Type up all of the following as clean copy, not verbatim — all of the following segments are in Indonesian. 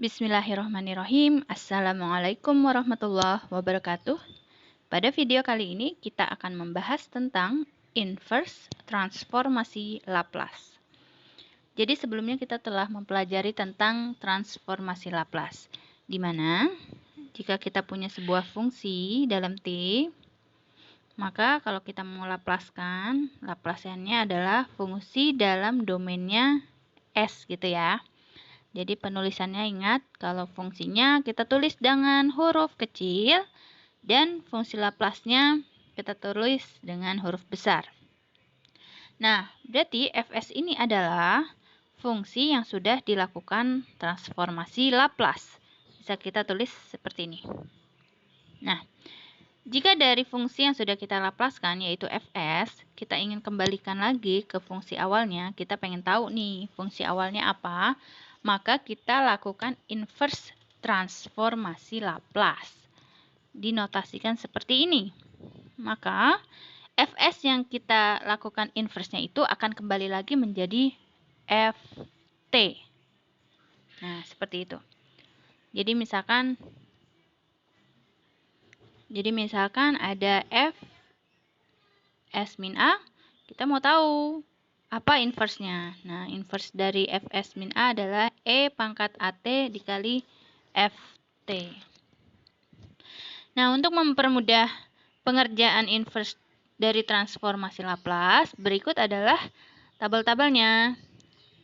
Bismillahirrahmanirrahim. Assalamualaikum warahmatullahi wabarakatuh. Pada video kali ini kita akan membahas tentang inverse transformasi Laplace. Jadi sebelumnya kita telah mempelajari tentang transformasi Laplace, di mana jika kita punya sebuah fungsi dalam T, maka kalau kita mau Laplacekan, Laplaciannya adalah fungsi dalam domainnya S gitu ya. Jadi penulisannya ingat kalau fungsinya kita tulis dengan huruf kecil dan fungsi Laplace-nya kita tulis dengan huruf besar. Nah, berarti Fs ini adalah fungsi yang sudah dilakukan transformasi Laplace. Bisa kita tulis seperti ini. Nah, jika dari fungsi yang sudah kita Laplacekan yaitu Fs, kita ingin kembalikan lagi ke fungsi awalnya, kita pengen tahu nih fungsi awalnya apa, maka kita lakukan inverse transformasi Laplace. Dinotasikan seperti ini. Maka Fs yang kita lakukan inverse-nya itu akan kembali lagi menjadi Ft. Nah, seperti itu. Jadi misalkan ada F S min A, kita mau tahu apa inverse-nya. Nah, inverse dari Fs min A adalah E pangkat AT dikali Ft. Nah, untuk mempermudah pengerjaan inverse dari transformasi Laplace, berikut adalah tabel-tabelnya.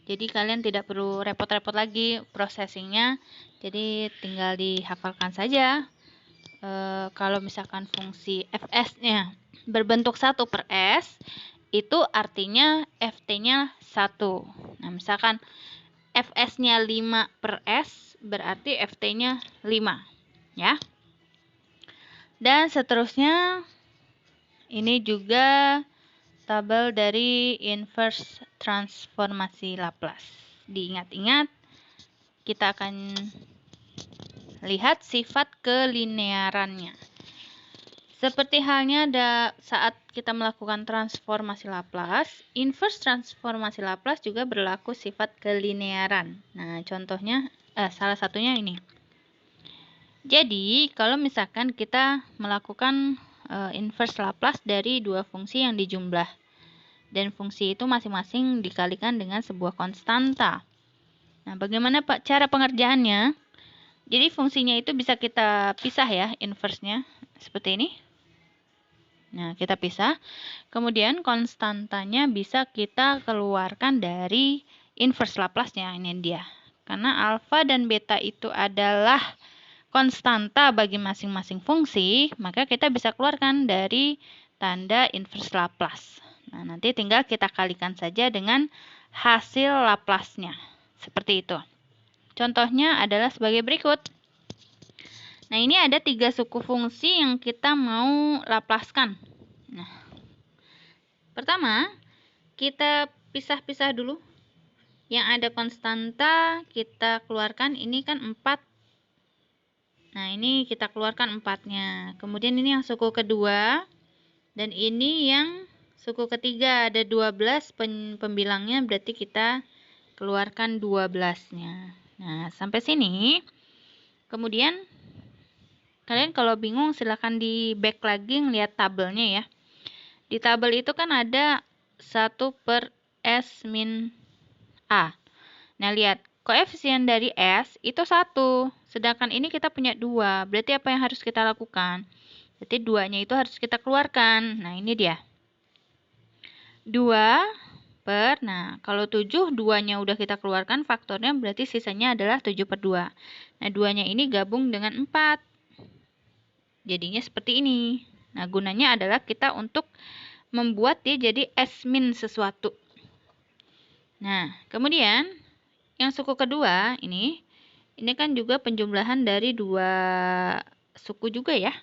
Jadi kalian tidak perlu repot-repot lagi processing-nya. Jadi tinggal dihafalkan saja. Kalau misalkan fungsi Fs-nya berbentuk 1 per S, itu artinya Ft-nya 1. Nah, misalkan Fs-nya 5 per S, berarti Ft-nya 5. Ya. Dan seterusnya, ini juga tabel dari inverse transformasi Laplace. Diingat-ingat, kita akan lihat sifat kelinearannya. Seperti halnya saat kita melakukan transformasi Laplace, inverse transformasi Laplace juga berlaku sifat kelinearan. Nah, contohnya, salah satunya ini. Jadi, kalau misalkan kita melakukan inverse Laplace dari dua fungsi yang dijumlah, dan fungsi itu masing-masing dikalikan dengan sebuah konstanta. Nah, bagaimana cara pengerjaannya? Jadi, fungsinya itu bisa kita pisah ya, inverse-nya, seperti ini. Nah, kita pisah. Kemudian konstantanya bisa kita keluarkan dari inverse Laplace-nya. Ini dia. Karena alfa dan beta itu adalah konstanta bagi masing-masing fungsi, maka kita bisa keluarkan dari tanda inverse Laplace. Nah, nanti tinggal kita kalikan saja dengan hasil Laplace-nya. Seperti itu. Contohnya adalah sebagai berikut. Nah, ini ada 3 suku fungsi yang kita mau Laplacekan. Nah, pertama, kita pisah-pisah dulu. Yang ada konstanta, kita keluarkan. Ini kan 4. Nah, ini kita keluarkan 4-nya. Kemudian ini yang suku kedua. Dan ini yang suku ketiga. Ada 12 pembilangnya, berarti kita keluarkan 12-nya. Nah, sampai sini. Kemudian, kalian kalau bingung silahkan di back lagi ngeliat tabelnya ya. Di tabel itu kan ada 1 per S min A. Nah, lihat. Koefisien dari S itu 1. Sedangkan ini kita punya 2. Berarti apa yang harus kita lakukan? Berarti 2-nya itu harus kita keluarkan. Nah, ini dia. 2 per, nah kalau 7, 2-nya udah kita keluarkan, faktornya berarti sisanya adalah 7 per 2. Nah, 2-nya ini gabung dengan 4. Jadinya seperti ini. Nah, gunanya adalah kita untuk membuat dia jadi S min sesuatu. Nah, kemudian yang suku kedua ini kan juga penjumlahan dari 2 suku juga ya.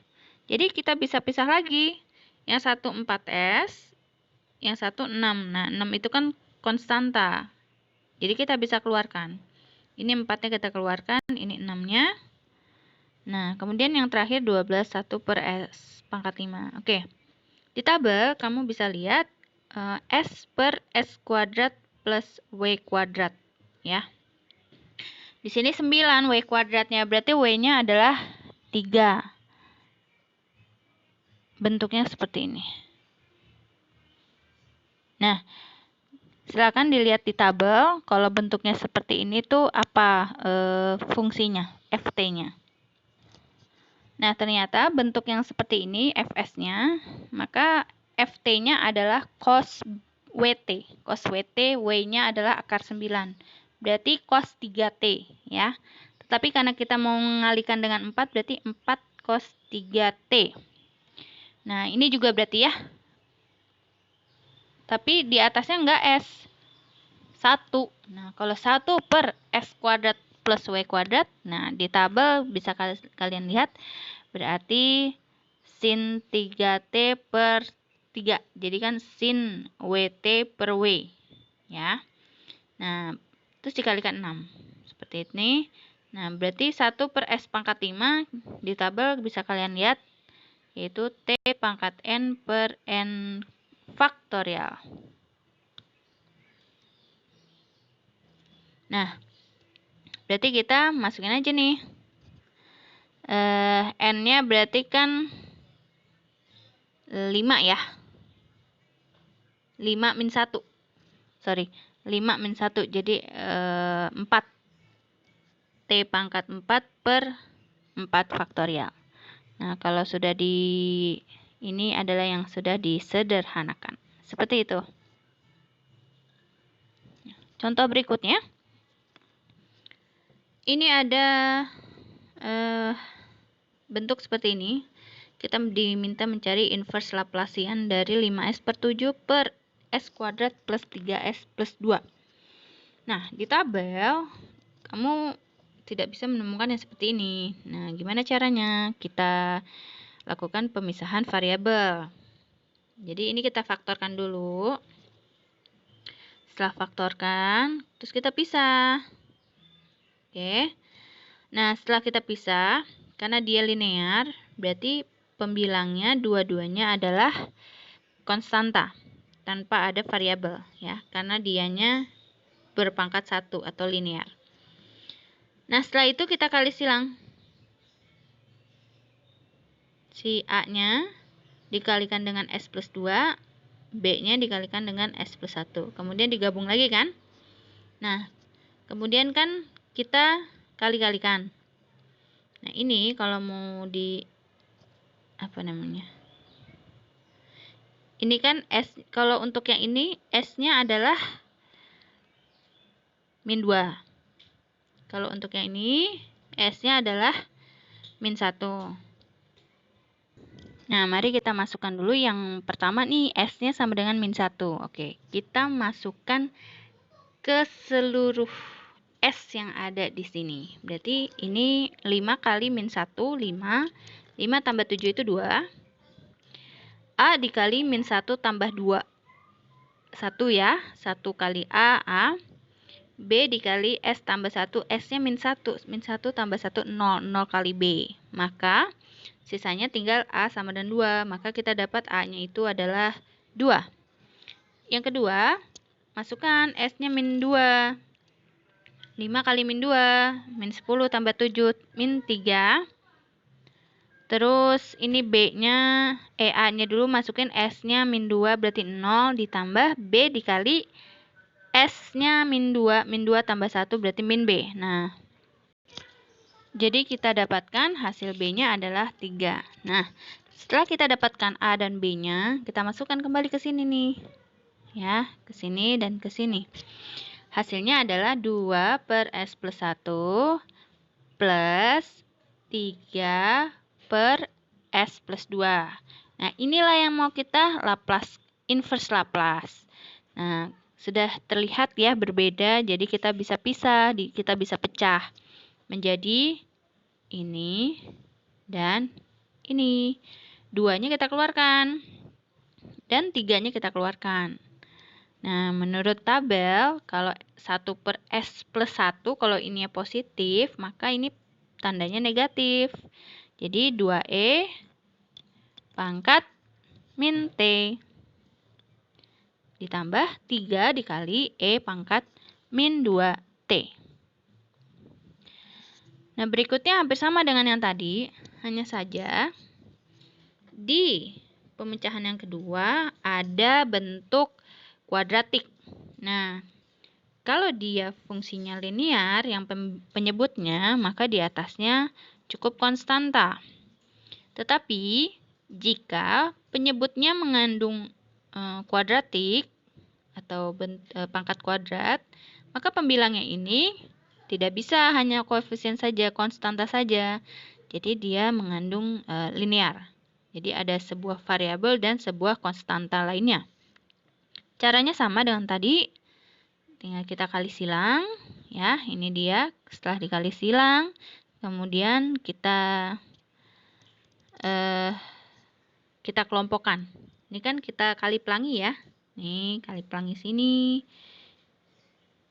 Jadi kita bisa pisah lagi. Yang satu 4S, yang satu 6. Nah, 6 itu kan konstanta. Jadi kita bisa keluarkan. Ini 4-nya kita keluarkan, ini 6-nya. Nah, kemudian yang terakhir 12, 1 per S pangkat 5. Oke. Di tabel, kamu bisa lihat S per S kuadrat plus W kuadrat. Ya. Di sini 9, W kuadratnya. Berarti W-nya adalah 3. Bentuknya seperti ini. Nah, silakan dilihat di tabel. Kalau bentuknya seperti ini tuh apa fungsinya, Ft-nya. Nah, ternyata bentuk yang seperti ini, Fs-nya, maka Ft-nya adalah cos Wt. Cos Wt, W-nya adalah akar 9. Berarti cos 3T, ya. Tetapi karena kita mau mengalihkan dengan 4, berarti 4 cos 3T. Nah, ini juga berarti ya. Tapi di atasnya enggak S. 1. Nah, kalau 1 per S kuadrat plus W kuadrat, nah di tabel bisa kalian lihat, berarti sin 3T per 3. Jadi kan sin WT per W. Ya. Nah, terus dikalikan 6. Seperti ini. Nah, berarti 1 per S pangkat 5 di tabel bisa kalian lihat, yaitu T pangkat N per N faktorial. Nah, berarti kita masukin aja nih. N-nya berarti kan 5 ya. 5 min 1. Sorry, 5 min 1. Jadi 4. T pangkat 4 per 4 faktorial. Nah, kalau sudah ini adalah yang sudah disederhanakan. Seperti itu. Contoh berikutnya. Ini ada bentuk seperti ini. Kita diminta mencari inverse Laplacian dari 5S per 7 per S kuadrat plus 3S plus 2. Nah, di tabel, kamu tidak bisa menemukan yang seperti ini. Nah, gimana caranya? Kita lakukan pemisahan variabel. Jadi, ini kita faktorkan dulu. Setelah faktorkan, terus kita pisah. Oke. Nah, setelah kita pisah, karena dia linear, berarti pembilangnya dua-duanya adalah konstanta tanpa ada variabel ya, karena dianya berpangkat 1 atau linear. Nah, setelah itu kita kali silang. Si A-nya dikalikan dengan S plus 2, B-nya dikalikan dengan S plus 1. Kemudian digabung lagi kan? Nah, kemudian kan kita kali-kalikan. Nah, ini kalau mau ini kan S, kalau untuk yang ini S-nya adalah min 2. Kalau untuk yang ini S-nya adalah min 1. Nah, mari kita masukkan dulu yang pertama nih, S-nya sama dengan min 1. Oke, kita masukkan ke seluruh S yang ada di sini. Berarti ini 5 kali min 1, 5. 5 tambah 7 itu 2. A dikali min 1 tambah 2. 1 ya, 1 kali A. B dikali S tambah 1, S-nya min 1. Min 1 tambah 1, 0. 0 kali B. Maka, sisanya tinggal A sama dengan 2. Maka kita dapat A-nya itu adalah 2. Yang kedua, masukkan S-nya min 2. 5 kali min 2, min 10 tambah 7, min 3. Terus, ini B-nya, A-nya dulu masukin S-nya min 2, berarti 0, ditambah B dikali S-nya min 2 tambah 1 berarti min B. Nah, jadi kita dapatkan hasil B-nya adalah 3. Nah, setelah kita dapatkan A dan B-nya, kita masukkan kembali ke sini nih. Ya, ke sini dan ke sini. Hasilnya adalah 2 per S plus 1 plus 3 per S plus 2. Nah, inilah yang mau kita Laplace, inverse Laplace. Nah, sudah terlihat ya berbeda, jadi kita bisa pisah, kita bisa pecah menjadi ini dan ini. 2-nya kita keluarkan dan 3-nya kita keluarkan. Nah, menurut tabel, kalau 1 per S plus 1, kalau ini positif, maka ini tandanya negatif. Jadi 2E pangkat min T. Ditambah 3 dikali E pangkat min 2T. Nah, berikutnya hampir sama dengan yang tadi, hanya saja di pemecahan yang kedua ada bentuk kuadratik. Nah, kalau dia fungsinya linear, yang penyebutnya, maka di atasnya cukup konstanta. Tetapi, jika penyebutnya mengandung kuadratik atau pangkat kuadrat, maka pembilangnya ini tidak bisa hanya koefisien saja, konstanta saja. Jadi dia mengandung linear. Jadi ada sebuah variabel dan sebuah konstanta lainnya. Caranya sama dengan tadi. Tinggal kita kali silang. Ya, ini dia. Setelah dikali silang, kemudian kita kelompokkan. Ini kan kita kali pelangi ya. Nih, kali pelangi sini.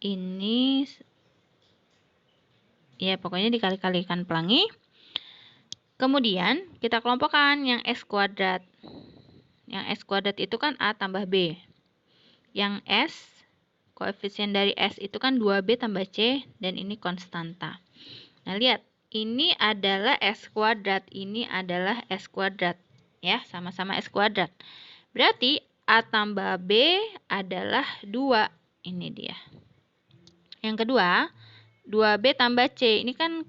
Ini ya pokoknya dikali-kalikan pelangi. Kemudian kita kelompokkan yang S kuadrat. Yang S kuadrat itu kan A tambah B. Yang S, koefisien dari S itu kan 2B tambah C, dan ini konstanta. Nah, lihat. Ini adalah S kuadrat. Ini adalah S kuadrat. Ya, sama-sama S kuadrat. Berarti A tambah B adalah 2. Ini dia. Yang kedua, 2B tambah C. Ini kan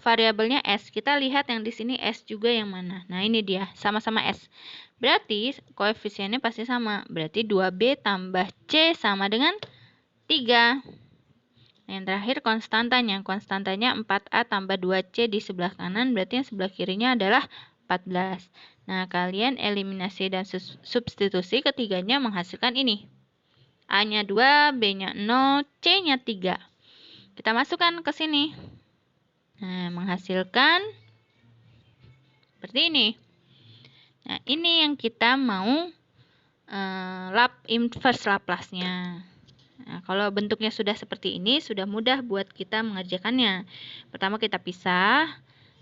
variabelnya S. Kita lihat yang di sini S juga yang mana. Nah, ini dia. Sama-sama S. Berarti koefisiennya pasti sama. Berarti 2B tambah C sama dengan 3. Nah, yang terakhir konstantanya. Konstantanya 4A tambah 2C di sebelah kanan. Berarti yang sebelah kirinya adalah 14. Nah, kalian eliminasi dan substitusi, ketiganya menghasilkan ini. A-nya 2, B-nya 0, C-nya 3. Kita masukkan ke sini. Nah, menghasilkan seperti ini. Nah, ini yang kita mau inverse Laplace-nya. Nah, kalau bentuknya sudah seperti ini, sudah mudah buat kita mengerjakannya. Pertama kita pisah,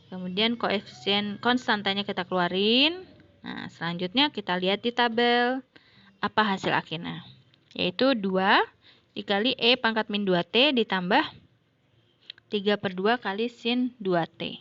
kemudian koefisien konstantanya kita keluarin. Nah, selanjutnya kita lihat di tabel apa hasil akhirnya. Yaitu 2 dikali E pangkat min 2T ditambah 3/2 kali sin 2T.